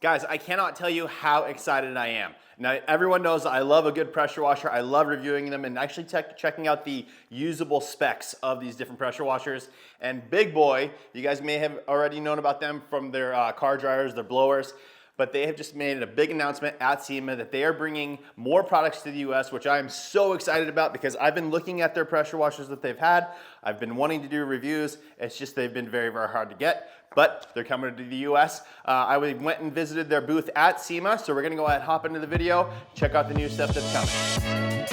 Guys, I cannot tell you how excited I am. Now, everyone knows I love a good pressure washer. I love reviewing them and actually checking out the usable specs of these different pressure washers. And BigBoi, you guys may have already known about them from their car dryers, their blowers, but they have just made a big announcement at Sema that they are bringing more products to the US, which I am so excited about because I've been looking at their pressure washers that they've had. I've been wanting to do reviews. It's just they've been very, very hard to get, but they're coming to the US. I went and visited their booth at Sema, so we're gonna go ahead and hop into the video, check out the new stuff that's coming.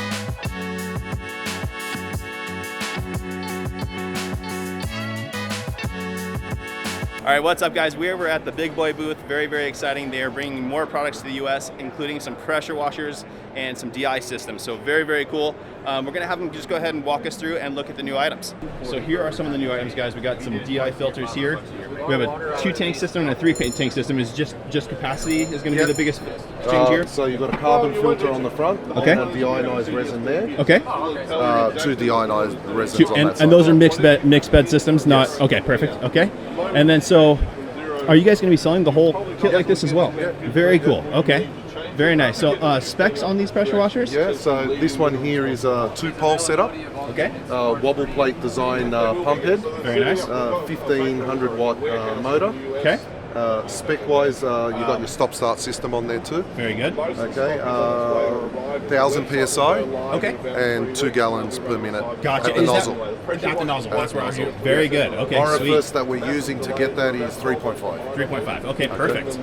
All right, what's up guys? We're at the BigBoi booth. Very, very exciting. They are bringing more products to the US, including some pressure washers and some DI systems. So very, very cool. We're gonna have them just go ahead and walk us through and look at the new items. So here are some of the new items, guys. We got some DI filters here. We have a 2-tank system and a 3-tank system. Is just capacity is gonna be the biggest change here? So you've got a carbon filter on the front. Okay. And deionized resin there. Okay. 2 deionized resins on that side. And those are mixed bed systems, not, Yes. okay, perfect, okay. And then so, are you guys gonna be selling the whole kit like this as well? Yeah. Very cool, okay. Very nice. So specs on these pressure washers? Yeah, so this one here is a 2-pole setup. Okay. Wobble plate design pump head. Very nice. 1500 watt motor. Okay. Spec wise, you got your stop start system on there too. Very good. Okay. 1000 psi. Okay. And 2 gallons per minute. Gotcha. At the nozzle. At the nozzle. That's where I hear. Very good. Okay. Orifice Sweet. that we're using to get that is 3.5. 3.5. Okay. Perfect.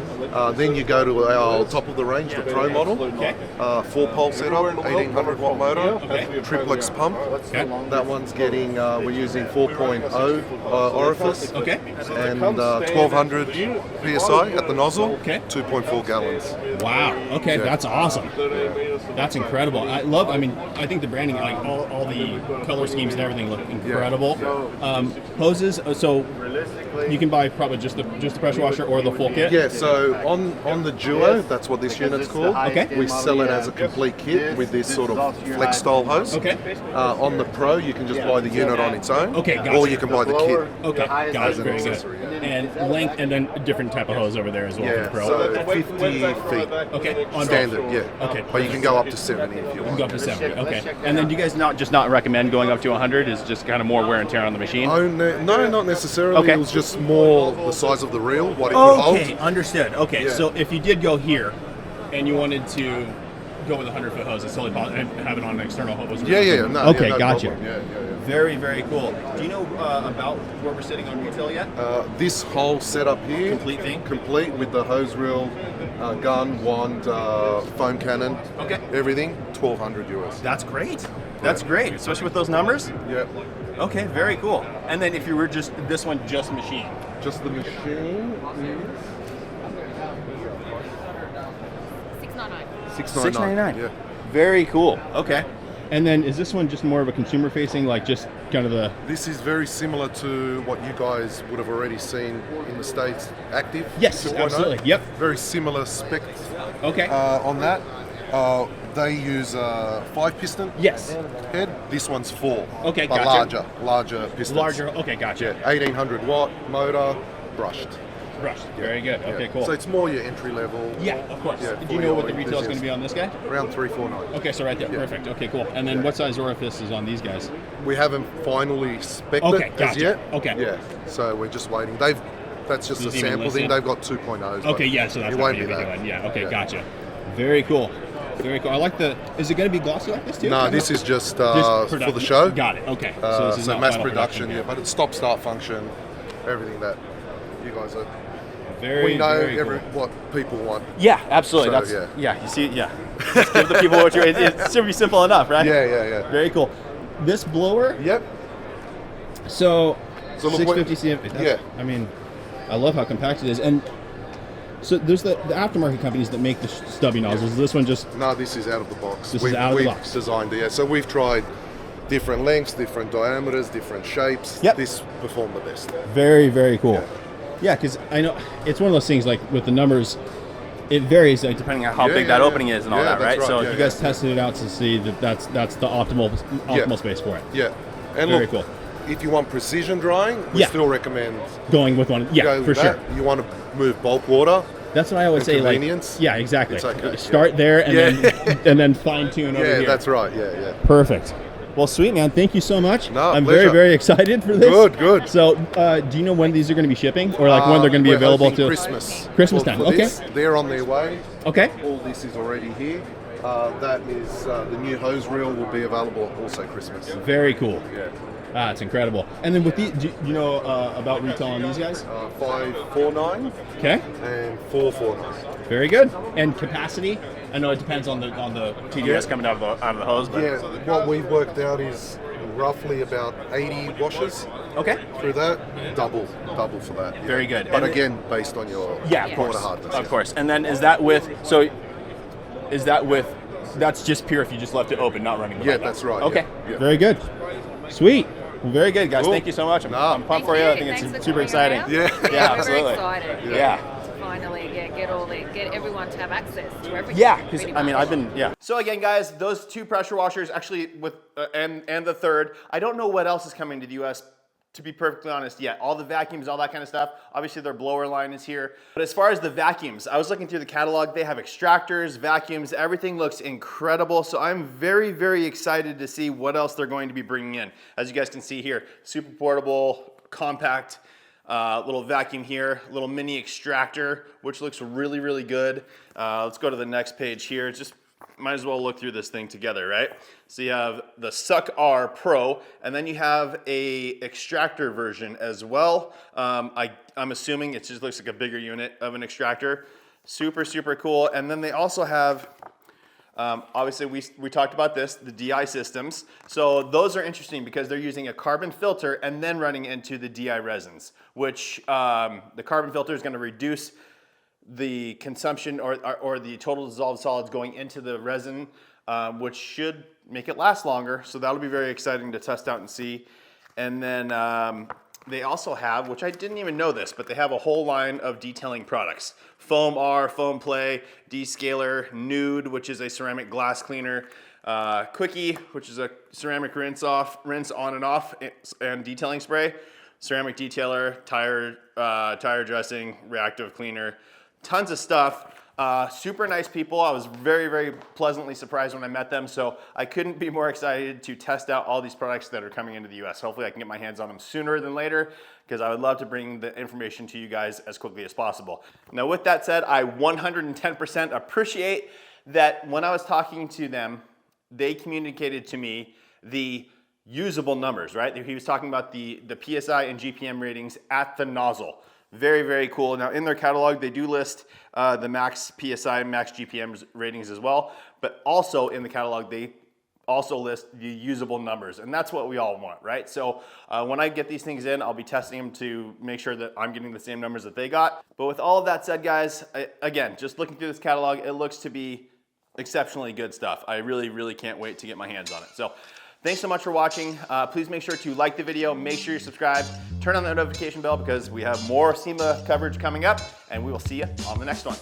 Then you go to our top of the range, the Pro model. Okay. 4-pole setup, 1800 watt motor, Okay. triplex pump. Okay. That one's getting, we're using 4.0 orifice. Okay. And 1200 psi at the nozzle. Okay. 2.4 gallons. Wow. Okay. Yeah. That's awesome. That's incredible. I mean, I think the branding, like all the color schemes and everything look incredible. Hoses. So you can buy probably just the pressure washer or the full kit. Yeah, so on the Duo, that's what this unit's called. Okay. We sell it as a complete kit with this sort of flex style hose. Okay. On the Pro, you can just buy the unit on its own. Okay, gotcha. Or you can buy the kit. Okay. Got As it. an Very good. accessory. And length, and then a different type of hose over there as well for the Yeah, Pro. so 50 feet. Okay. On Standard, both. yeah. Okay. But you can go up to 70 if you You want. can go up to 70. Okay. And then do you guys not recommend going up to 100? Is just kind of more wear and tear on the machine? Oh, no, not necessarily. Okay. It was just more the size of the reel, what it could hold. Okay, understood. Okay, Yeah. so if you did go here and you wanted to go with a 100-foot hose, it's totally possible, and have it on an external hose. Yeah. No, Okay, yeah, no gotcha. problem. Yeah. Very, very cool. Do you know about where we're sitting on retail yet? This whole setup here, Complete thing? complete with the hose reel, gun, wand, foam cannon, Okay. everything, 1200 US. That's great. That's great, especially with those numbers. Yeah, Okay, very cool. And then if you were just this one, just machine. just the machine. 699. Yeah. Very cool. Okay. And then is this one just more of a consumer facing, like just kind of the? This is very similar to what you guys would have already seen in the States, Active. Yes, 2.0. absolutely. Yep. Very similar specs Okay. on that. They use a 5-piston Yes. head. This one's 4. Okay, but gotcha. larger pistons. Larger. Okay, gotcha. Yeah, 1800 watt motor, brushed. Brushed. Very good. Okay, Yeah. cool. So it's more your entry level. Yeah, of course. Yeah, Do you know what the retail is going to be on this guy? Around 349. Okay, so right there. Yeah. Perfect. Okay, cool. And then what size orifice is on these guys? We haven't finally spec'd Okay, it as gotcha. yet. Okay. Yeah. So we're just waiting. That's just a Just even sample listed? thing. They've got 2.0s. but Okay, yeah, so that's it not won't gonna be a big that. one. Yeah, okay, gotcha. Very cool. Very cool. I like the. Is it going to be glossy like this too? No, this is just Just for the show. Got it. Okay. So, this is not mass final production, yeah, but it's stop-start function, everything that you guys are. Very. We know very cool. what people want. Yeah, absolutely. So, That's yeah. You see, yeah. Just give the people what you're. It's should be simple enough, right? Yeah. Very cool. This blower. Yep. So So look what- 650 cm. yeah. I mean, I love how compact it is, and so there's the aftermarket companies that make the stubby nozzles. This one just. No, this is out of the box. This is out of the we've box. designed it. Yeah. So we've tried different lengths, different diameters, different shapes. Yep. This performed the best. Very, very cool. Yeah, because I know it's one of those things like with the numbers, it varies like, depending on how Yeah, big yeah, that yeah. opening is and all Yeah, that, right? that's So right, you yeah, guys tested it out to see that that's the optimal space for it. Yeah. And Very look, cool. if you want precision drying, we Yeah. still recommend Going with one, yeah, go for with sure. that. You want to move bulk water, That's what I always say. convenience, Like, yeah, exactly. it's okay, Start there and then fine tune over Yeah, here. that's right. Yeah. Perfect. Well, sweet, man. Thank you so much. No, I'm pleasure. very, very excited for this. Good. So, do you know when these are going to be shipping, or like when they're going to be We're available hoping to Christmas? Christmas for time? Okay. this. They're on their way. Okay. All this is already here. That is the new hose reel will be available also Christmas. Very cool. Yeah. Ah, it's incredible. And then with the, do you know about retail on these guys? 549 Okay. and 449. Very good. And capacity? I know it depends on the TDS coming out of the hose, but Yeah, what we've worked out is roughly about 80 washers okay. through that. Double for that. Yeah. Very good. But And again, based on your Yeah, of water course. hardness. Of course. And then is that with that's just pure if you just left it open, not running the Yeah, light that's bulb. right. Okay. Yeah. Very good. Sweet. Well, very good, guys. Cool. Thank you so much. I'm pumped Thank for you. I think Thanks it's for super coming exciting. around. Yeah. Yeah, We're absolutely. very excited. Yeah. To finally get everyone to have access to everything. Yeah, because pretty I mean, much. I've been So again, guys, those 2 pressure washers, actually, with and the third, I don't know what else is coming to the U.S. To be perfectly honest, yet. All the vacuums, all that kind of stuff. Obviously, their blower line is here. But as far as the vacuums, I was looking through the catalog. They have extractors, vacuums. Everything looks incredible. So I'm very, very excited to see what else they're going to be bringing in. As you guys can see here, super portable, compact. Little vacuum here, little mini extractor, which looks really, really good. Let's go to the next page here. Just might as well look through this thing together, right? So you have the Suck R Pro, and then you have a extractor version as well. I'm assuming it just looks like a bigger unit of an extractor. Super, super cool. And then they also have, obviously we talked about this, the DI systems. So those are interesting because they're using a carbon filter and then running into the DI resins, which the carbon filter is going to reduce the consumption or the total dissolved solids going into the resin, which should make it last longer. So that'll be very exciting to test out and see. And then they also have, which I didn't even know this, but they have a whole line of detailing products. Foam R, Foam Play, Descaler, Nude, which is a ceramic glass cleaner, Quickie, which is a ceramic rinse on and off, and detailing spray, ceramic detailer, tire dressing, reactive cleaner, tons of stuff. Super nice people. I was very, very pleasantly surprised when I met them, so I couldn't be more excited to test out all these products that are coming into the US. Hopefully I can get my hands on them sooner than later, because I would love to bring the information to you guys as quickly as possible. Now with that said, I 110% appreciate that when I was talking to them, they communicated to me the usable numbers, right? He was talking about the PSI and GPM ratings at the nozzle. Very, very cool. Now in their catalog, they do list the max PSI, max GPM ratings as well, but also in the catalog, they also list the usable numbers, and that's what we all want, right? So when I get these things in, I'll be testing them to make sure that I'm getting the same numbers that they got. But with all of that said, guys, again, just looking through this catalog, it looks to be exceptionally good stuff. I really, really can't wait to get my hands on it. So thanks so much for watching. Please make sure to like the video, make sure you're subscribed, turn on the notification bell because we have more SEMA coverage coming up, and we will see you on the next one.